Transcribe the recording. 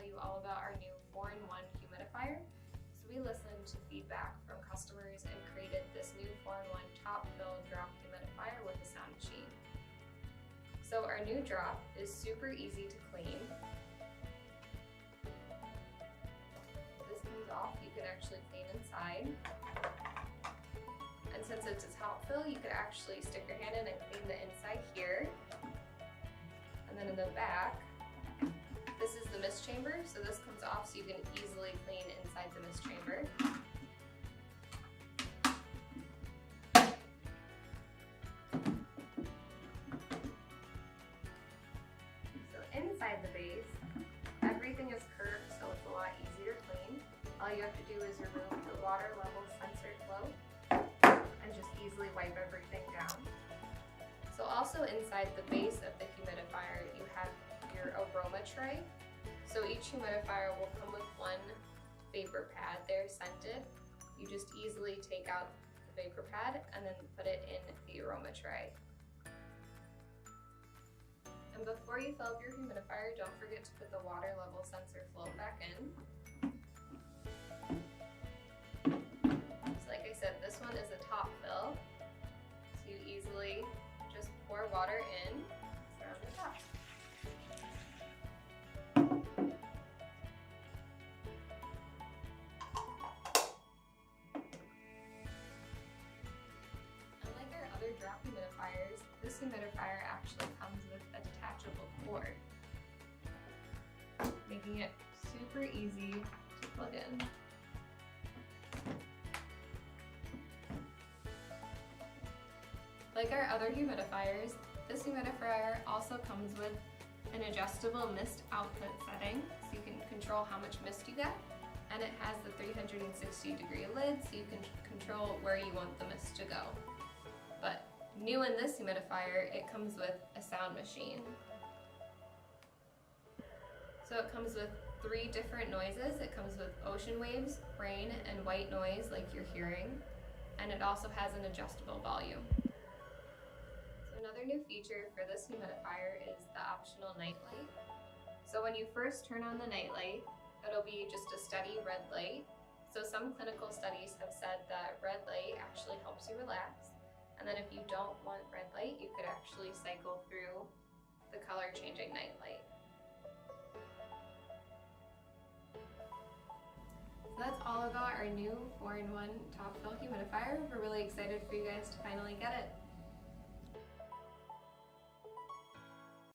you all about our new 4-in-1 humidifier. So we listened to feedback from customers and created this new 4-in-1 top fill drop humidifier with a sound machine. So our new drop is super easy to clean. This comes off, you can actually clean inside. And since it's a top fill, you could actually stick your hand in and clean the inside here. And then in the back, this is the mist chamber, so this comes off so you can easily clean inside the mist chamber. So inside the base, everything is curved, so it's a lot easier to clean. All you have to do is remove the water level sensor flow and just easily wipe everything down. So also inside the base of the humidifier, you have your aroma tray. So each humidifier will come with one vapor pad. They're scented. You just easily take out the vapor pad and then put it in the aroma tray. And before you fill up your humidifier, don't forget to put the water level sensor float back in. So like I said, this one is a top fill. So you easily just pour water in around the top. Unlike our other drop humidifiers, this humidifier actually comes with a detachable cord, making it super easy to plug in. Like our other humidifiers, this humidifier also comes with an adjustable mist output setting, so you can control how much mist you get, and it has the 360-degree lid, so you can control where you want the mist to go. But new in this humidifier, it comes with a sound machine. So it comes with 3 different noises. It comes with ocean waves, rain, and white noise like you're hearing, and it also has an adjustable volume. Another new feature for this humidifier is the optional night light. So when you first turn on the night light, it'll be just a steady red light. So some clinical studies have said that red light actually helps you relax. And then if you don't want red light, you could actually cycle through the color changing night light. So that's all about our new 4-in-1 top fill humidifier. We're really excited for you guys to finally get it.